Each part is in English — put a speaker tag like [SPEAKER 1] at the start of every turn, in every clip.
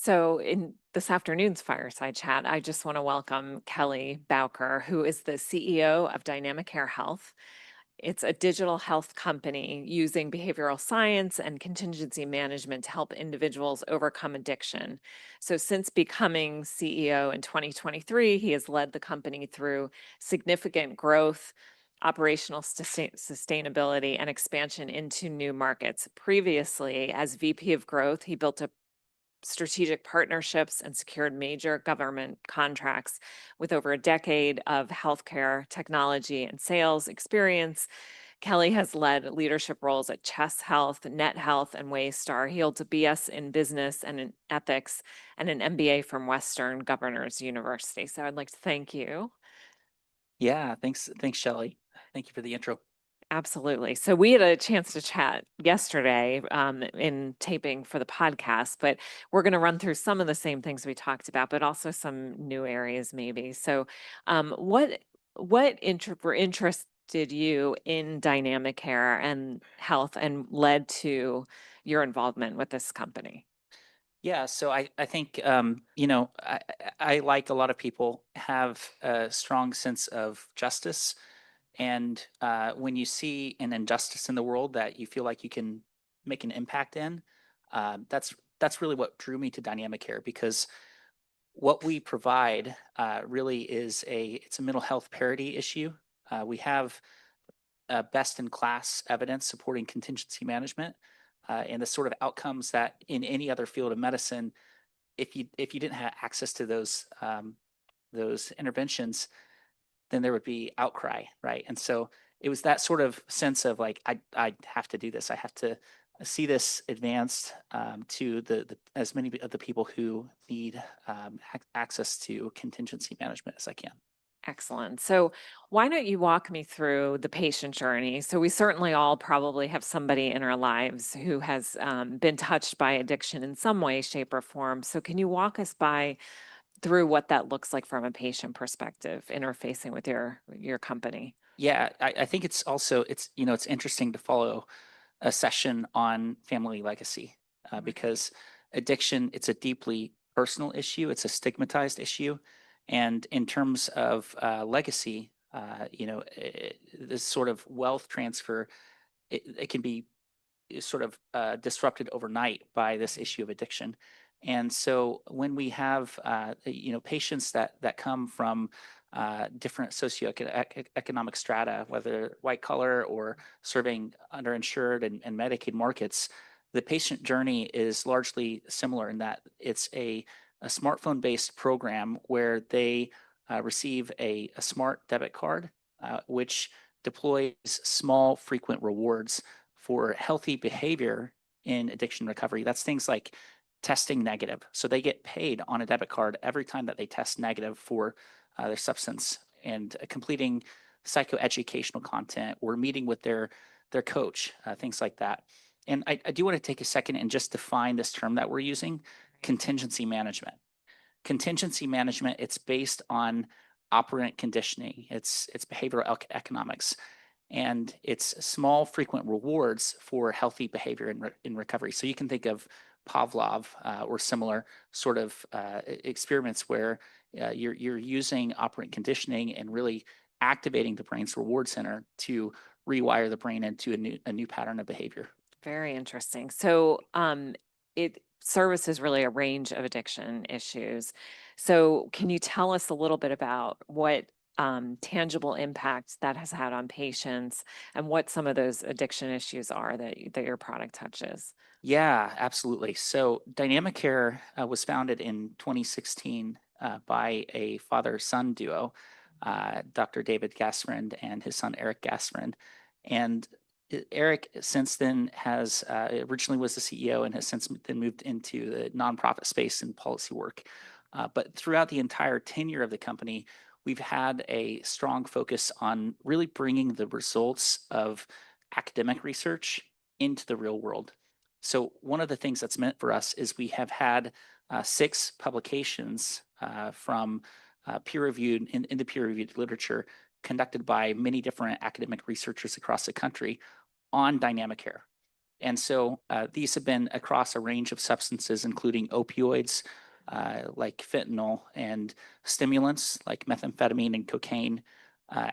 [SPEAKER 1] So, in this afternoon's fireside chat, I just want to welcome Kelley Bowker, who is the CEO of Dynamicare Health. It's a digital health company using behavioral science and contingency management to help individuals overcome addiction. So, since becoming CEO in 2023, he has led the company through significant growth, operational sustainability, and expansion into new markets. Previously, as VP of Growth, he built a strategic partnerships and secured major government contracts with over a decade of healthcare technology and sales experience. Kelley has led leadership roles at Chess Health, Net Health, and Waystar. He holds a BS in business and in ethics and an MBA from Western Governors University. So I'd like to thank you.
[SPEAKER 2] Yeah, thanks, Shelley. Thank you for the intro.
[SPEAKER 1] Absolutely. So we had a chance to chat yesterday in taping for the podcast, but we're going to run through some of the same things we talked about, but also some new areas maybe. So, were interested you in dynamic care and health and led to your involvement with this company?
[SPEAKER 2] Yeah, so I think I like a lot of people have a strong sense of justice, and when you see an injustice in the world that you feel like you can make an impact in, that's really what drew me to Dynamic Care because what we provide really is it's a mental health parity issue. We have best in class evidence supporting contingency management and the sort of outcomes that in any other field of medicine, if you didn't have access to those interventions, then there would be outcry, right? And so it was that sort of sense of like I have to do this. I have to see this advanced to the as many of the people who need access to contingency management as I can.
[SPEAKER 1] Excellent. So, why don't you walk me through the patient journey? So, we certainly all probably have somebody in our lives who has been touched by addiction in some way, shape, or form. So, can you walk us through what that looks like from a patient perspective, interfacing with your company?
[SPEAKER 2] Yeah, I think it's also it's interesting to follow a session on family legacy
[SPEAKER 1] Right.
[SPEAKER 2] because addiction it's a deeply personal issue. It's a stigmatized issue, and in terms of legacy, this sort of wealth transfer it can be sort of disrupted overnight by this issue of addiction. And so when we have patients that come from different socioeconomic strata, whether white collar or serving underinsured and Medicaid markets, the patient journey is largely similar in that it's a smartphone based program where they receive a smart debit card, which deploys small, frequent rewards for healthy behavior in addiction recovery. That's things like testing negative. So they get paid on a debit card every time that they test negative for their substance and completing psychoeducational content or meeting with their coach, things like that. And I do want to take a second and just define this term that we're using, contingency management. Contingency management, it's based on operant conditioning. It's behavioral economics and it's small, frequent rewards for healthy behavior in recovery. So you can think of Pavlov or similar sort of experiments where you're using operant conditioning and really activating the brain's reward center to rewire the brain into a new pattern of behavior.
[SPEAKER 1] Very interesting. So, it services really a range of addiction issues. So, can you tell us a little bit about what tangible impact that has had on patients and what some of those addiction issues are that your product touches?
[SPEAKER 2] Yeah, absolutely. So Dynamic Care was founded in 2016 by a father-son duo, Dr. David Gasfriend and his son Eric Gasfriend. And Eric since then has originally was the CEO and has since then moved into the nonprofit space and policy work. But throughout the entire tenure of the company, we've had a strong focus on really bringing the results of academic research into the real world. So one of the things that's meant for us is we have had 6 publications from peer-reviewed in the peer-reviewed literature conducted by many different academic researchers across the country on dynamic care. And so these have been across a range of substances, including opioids like fentanyl and stimulants like methamphetamine and cocaine,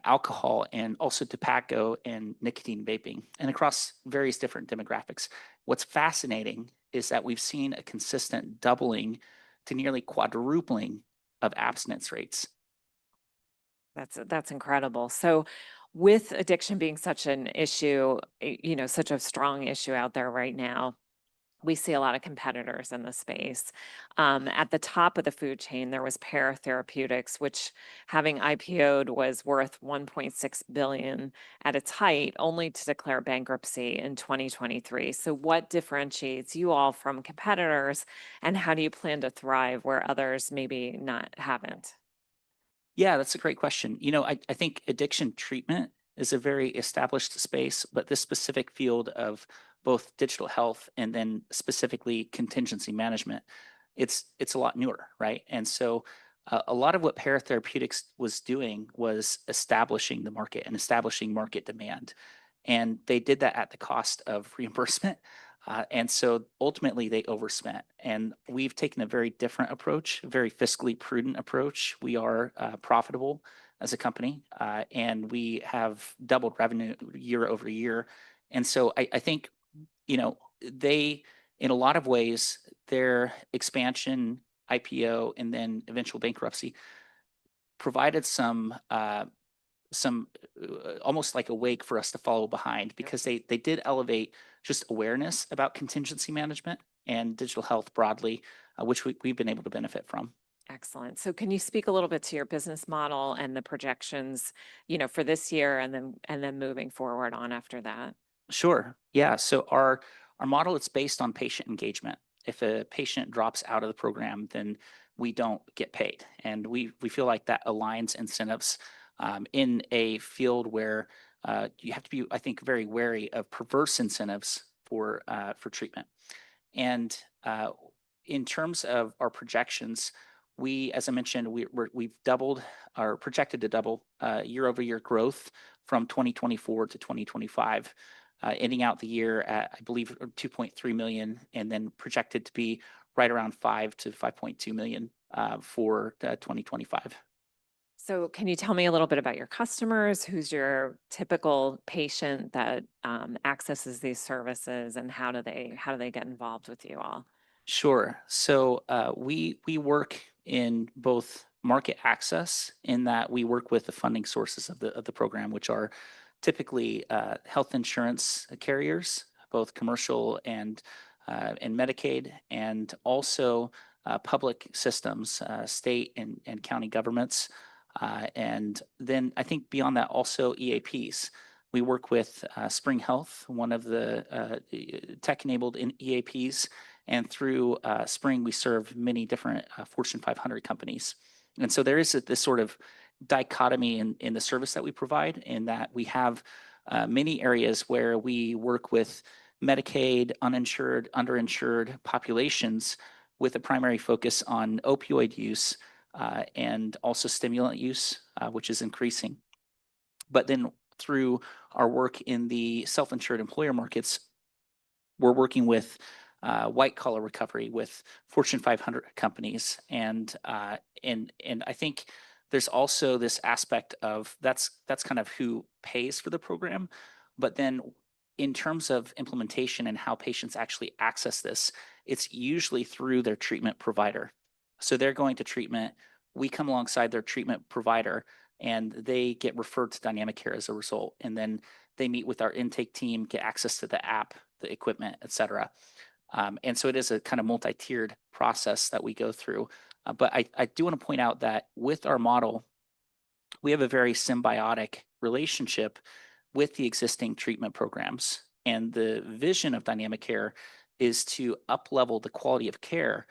[SPEAKER 2] alcohol, and also tobacco and nicotine vaping, and across various different demographics. What's fascinating is that we've seen a consistent doubling to nearly quadrupling of abstinence rates.
[SPEAKER 1] That's incredible. So, with addiction being such an issue, such a strong issue out there right now, we see a lot of competitors in the space. At the top of the food chain, there was Pear Therapeutics, which having IPO'd was worth 1.6 billion at its height, only to declare bankruptcy in 2023. So, what differentiates you all from competitors, and how do you plan to thrive where others maybe not haven't?
[SPEAKER 2] Yeah, that's a great question. I think addiction treatment is a very established space, but this specific field of both digital health and then specifically contingency management, it's a lot newer, right? And so a lot of what paratherapeutics was doing was establishing the market and establishing market demand. And they did that at the cost of reimbursement. And so ultimately they overspent. And we've taken a very different approach, a very fiscally prudent approach. We are profitable as a company, and we have doubled revenue year over year. And so I think, they, in a lot of ways, their expansion, IPO, and then eventual bankruptcy provided some almost like a wake for us to follow behind
[SPEAKER 1] Yep.
[SPEAKER 2] because they did elevate just awareness about contingency management and digital health broadly, which we've been able to benefit from.
[SPEAKER 1] Excellent. So can you speak a little bit to your business model and the projections, for this year and then moving forward on after that?
[SPEAKER 2] Sure. Yeah. So our model is based on patient engagement. If a patient drops out of the program, then we don't get paid, and we feel like that aligns incentives in a field where you have to be, I think, very wary of perverse incentives for treatment. And in terms of our projections, as I mentioned, we've doubled, or projected to double year over year growth from 2024 to 2025, ending out the year at, I believe, 2.3 million, and then projected to be right around 5 to 5.2 million for 2025.
[SPEAKER 1] So can you tell me a little bit about your customers? Who's your typical patient that accesses these services, and how do they get involved with you all?
[SPEAKER 2] Sure. So we work in both market access, in that we work with the funding sources of the program, which are typically health insurance carriers, both commercial and Medicaid, and also public systems, state and county governments, and then I think beyond that also EAPs. We work with Spring Health, one of the tech-enabled EAPs, and through Spring, we serve many different Fortune 500 companies. And so there is this sort of dichotomy in the service that we provide, in that we have many areas where we work with Medicaid, uninsured, underinsured populations with a primary focus on opioid use and also stimulant use, which is increasing. But then through our work in the self-insured employer markets, we're working with white collar recovery with Fortune 500 companies, and I think there's also this aspect of that's kind of who pays for the program, but then in terms of implementation and how patients actually access this, it's usually through their treatment provider. So they're going to treatment, we come alongside their treatment provider, and they get referred to Dynamicare as a result, and then they meet with our intake team, get access to the app, the equipment, et cetera. And so it is a kind of multi-tiered process that we go through. But I do want to point out that with our model, we have a very symbiotic relationship with the existing treatment programs. And the vision of Dynamicare is to up-level the quality of care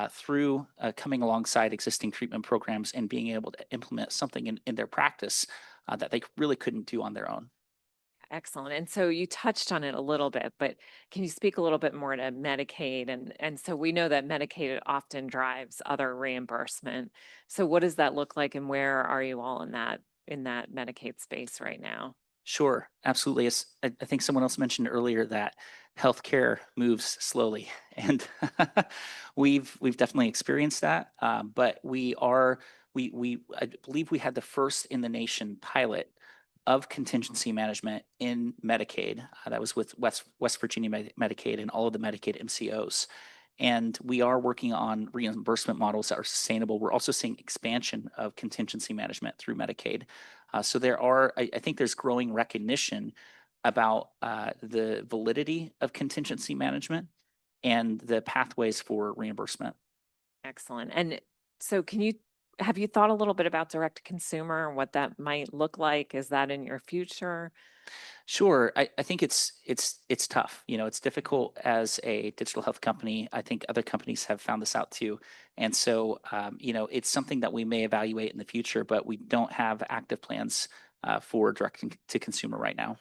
[SPEAKER 2] through coming alongside existing treatment programs and being able to implement something in their practice that they really couldn't do on their own.
[SPEAKER 1] Excellent. And so you touched on it a little bit, but can you speak a little bit more to Medicaid? And so we know that Medicaid often drives other reimbursement. So what does that look like, and where are you all in that Medicaid space right now?
[SPEAKER 2] Sure, absolutely. I think someone else mentioned earlier that healthcare moves slowly, and we've definitely experienced that. But we I believe we had the first in the nation pilot of contingency management in Medicaid. That was with West Virginia Medicaid and all of the Medicaid MCOs. And we are working on reimbursement models that are sustainable. We're also seeing expansion of contingency management through Medicaid. So I think there's growing recognition about the validity of contingency management and the pathways for reimbursement.
[SPEAKER 1] Excellent. And so have you thought a little bit about direct to consumer and what that might look like? Is that in your future?
[SPEAKER 2] Sure. I think it's tough. It's difficult as a digital health company. I think other companies have found this out too. And so, it's something that we may evaluate in the future, but we don't have active plans for direct to consumer right now.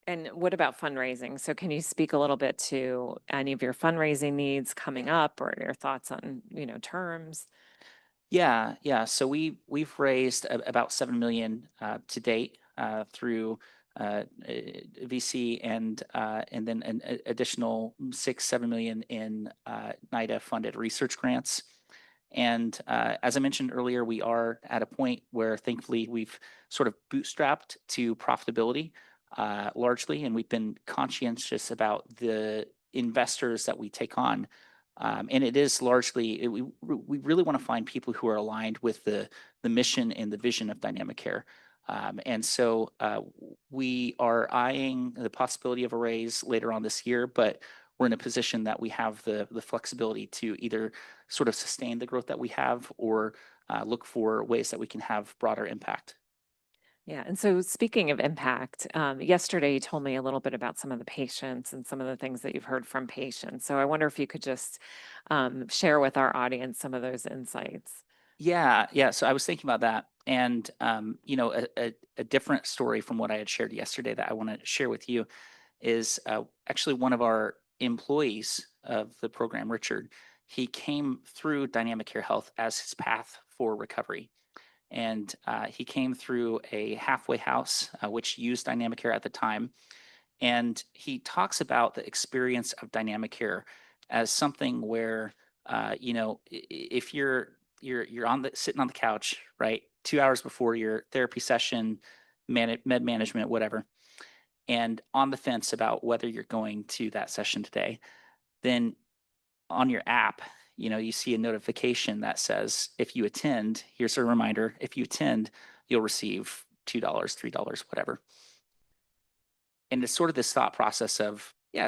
[SPEAKER 1] And what about fundraising? So can you speak a little bit to any of your fundraising needs coming up or your thoughts on, terms?
[SPEAKER 2] Yeah, yeah. So we've raised about 7 million to date through VC and then an additional 6-7 million in NIDA funded research grants. And as I mentioned earlier, we are at a point where thankfully we've sort of bootstrapped to profitability largely, and we've been conscientious about the investors that we take on. And it is largely, we really want to find people who are aligned with the mission and the vision of Dynamicare. And so we are eyeing the possibility of a raise later on this year, but we're in a position that we have the flexibility to either sort of sustain the growth that we have or look for ways that we can have broader impact.
[SPEAKER 1] Yeah. And so speaking of impact, yesterday you told me a little bit about some of the patients and some of the things that you've heard from patients. So I wonder if you could just share with our audience some of those insights.
[SPEAKER 2] Yeah, yeah. So I was thinking about that, and a different story from what I had shared yesterday that I want to share with you is actually one of our employees of the program, Richard. He came through Dynamic Care Health as his path for recovery. And he came through a halfway house, which used Dynamic Care at the time. And he talks about the experience of Dynamic Care as something where, if you're on the sitting on the couch, right, 2 hours before your therapy session, med management, whatever, and on the fence about whether you're going to that session today, then on your app, you see a notification that says, if you attend, here's a reminder, if you attend, you'll receive $2, $3, whatever. And it's sort of this thought process of, yeah,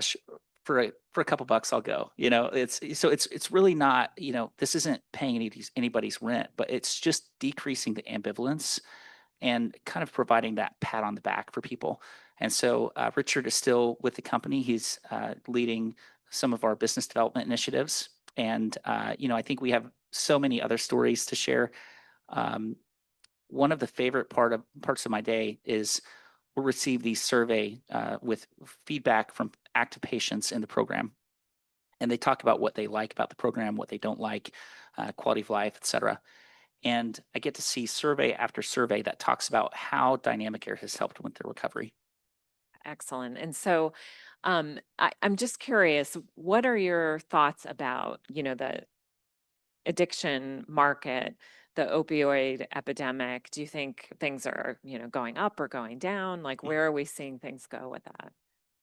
[SPEAKER 2] for a couple bucks, I'll go. It's really not, this isn't paying anybody's rent, but it's just decreasing the ambivalence and kind of providing that pat on the back for people. And so Richard is still with the company. He's leading some of our business development initiatives. And, I think we have so many other stories to share. One of the favorite parts of my day is we'll receive these survey with feedback from active patients in the program. And they talk about what they like about the program, what they don't like, quality of life, et cetera. And I get to see survey after survey that talks about how Dynamicare has helped with their recovery.
[SPEAKER 1] Excellent. And so I'm just curious, what are your thoughts about, the addiction market, the opioid epidemic? Do you think things are, going up or going down? Like, where are we seeing things go with that?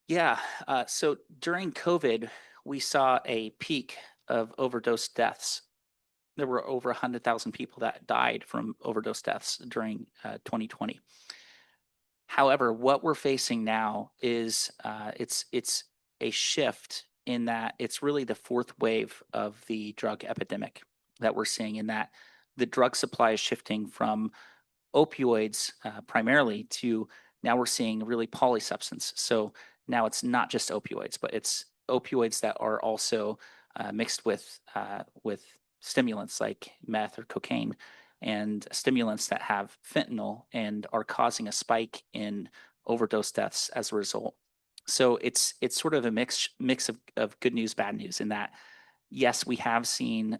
[SPEAKER 2] Yeah. So during COVID, we saw a peak of overdose deaths. There were over 100,000 people that died from overdose deaths during 2020. However, what we're facing now is it's a shift in that it's really the fourth wave of the drug epidemic that we're seeing. In that the drug supply is shifting from opioids primarily to now we're seeing really polysubstance. So now it's not just opioids, but it's opioids that are also mixed with stimulants like meth or cocaine and stimulants that have fentanyl and are causing a spike in overdose deaths as a result. So it's sort of a mix of good news, bad news in that yes, we have seen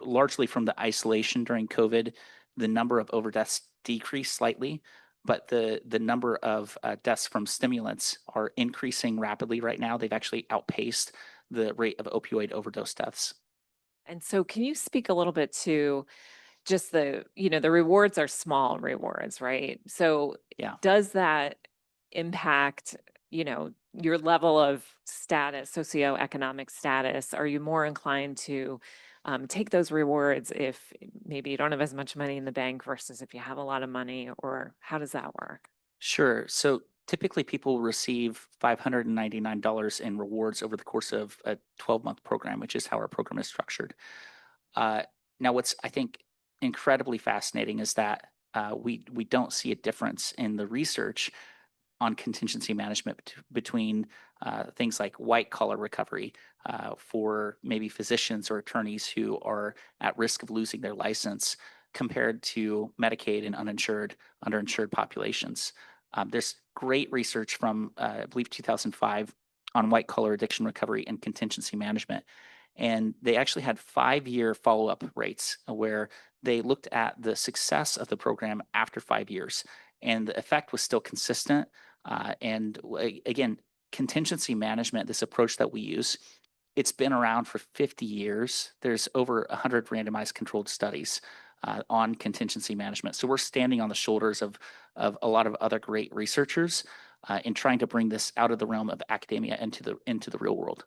[SPEAKER 2] largely from the isolation during COVID, the number of overdoses decreased slightly. but the number of deaths from stimulants are increasing rapidly right now. They've actually outpaced the rate of opioid overdose deaths.
[SPEAKER 1] And so can you speak a little bit to just the rewards are small rewards, right? So
[SPEAKER 2] Yeah.
[SPEAKER 1] does that impact, your level of status, socioeconomic status? Are you more inclined to take those rewards if maybe you don't have as much money in the bank versus if you have a lot of money, or how does that work?
[SPEAKER 2] Sure. So typically people receive $599 in rewards over the course of a 12-month program, which is how our program is structured. Uh, Now, what's I think incredibly fascinating is that we don't see a difference in the research on contingency management between things like white collar recovery for maybe physicians or attorneys who are at risk of losing their license compared to Medicaid and underinsured populations. There's great research from, I believe, 2005 on white collar addiction recovery and contingency management. And they actually had 5-year follow up rates where they looked at the success of the program after 5 years. And the effect was still consistent, again, contingency management, this approach that we use, it's been around for 50 years. There's over 100 randomized controlled studies on contingency management. So we're standing on the shoulders of a lot of other great researchers in trying to bring this out of the realm of academia into the real world.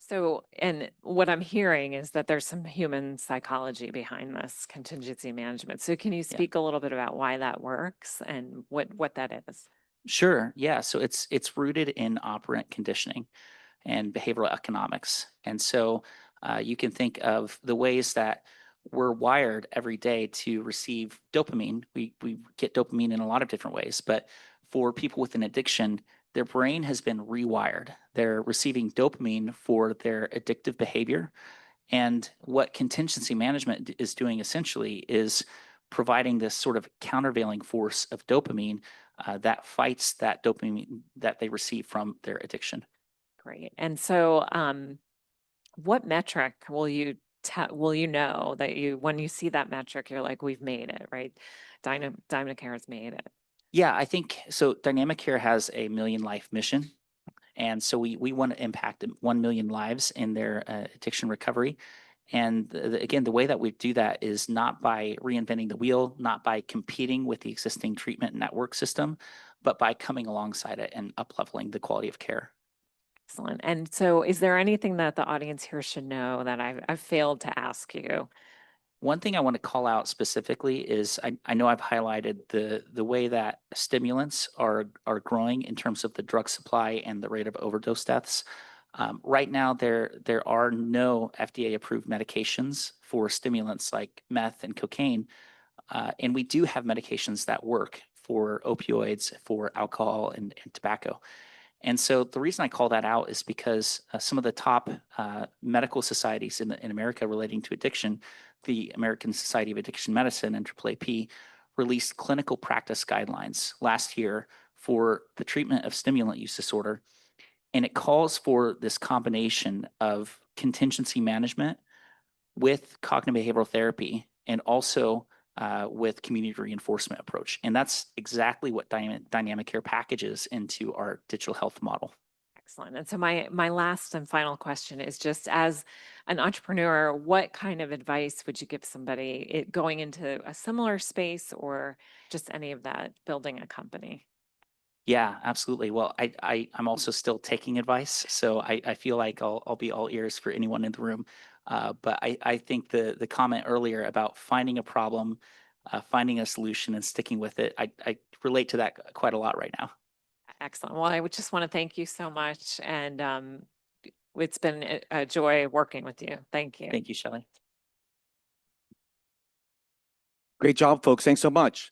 [SPEAKER 1] So, and what I'm hearing is that there's some human psychology behind this contingency management. So can you
[SPEAKER 2] Yeah.
[SPEAKER 1] speak a little bit about why that works and what that is?
[SPEAKER 2] Sure. Yeah. So it's rooted in operant conditioning and behavioral economics. And so you can think of the ways that we're wired every day to receive dopamine. We get dopamine in a lot of different ways, but for people with an addiction, their brain has been rewired. They're receiving dopamine for their addictive behavior. And what contingency management is doing essentially is providing this sort of countervailing force of dopamine that fights that dopamine that they receive from their addiction.
[SPEAKER 1] Great. And so, what metric will you know that when you see that metric, you're like, we've made it, right? Dynamicare has made it.
[SPEAKER 2] Yeah, I think so. Dynamicare has a million life mission. And so we want to impact 1 million lives in their addiction recovery. And again, the way that we do that is not by reinventing the wheel, not by competing with the existing treatment network system, but by coming alongside it and up-leveling the quality of care.
[SPEAKER 1] Excellent. And so, is there anything that the audience here should know that I've failed to ask you?
[SPEAKER 2] One thing I want to call out specifically is I know I've highlighted the way that stimulants are growing in terms of the drug supply and the rate of overdose deaths. Right now, there are no FDA approved medications for stimulants like meth and cocaine, and we do have medications that work for opioids, for alcohol and tobacco. And so the reason I call that out is because some of the top medical societies in America relating to addiction, the American Society of Addiction Medicine and AAAP, released clinical practice guidelines last year for the treatment of stimulant use disorder. And it calls for this combination of contingency management with cognitive behavioral therapy and also with community reinforcement approach. And that's exactly what Dynamicare packages into our digital health model.
[SPEAKER 1] Excellent. And so my last and final question is, just as an entrepreneur, what kind of advice would you give somebody going into a similar space, or just any of that, building a company?
[SPEAKER 2] Yeah, absolutely. Well, I'm also still taking advice, so I feel like I'll be all ears for anyone in the room. But I think the comment earlier about finding a problem, finding a solution, and sticking with it, I relate to that quite a lot right now.
[SPEAKER 1] Excellent. Well, I would just want to thank you so much. And it's been a joy working with you. Thank you.
[SPEAKER 2] Thank you, Shelley.
[SPEAKER 3] Great job, folks. Thanks so much.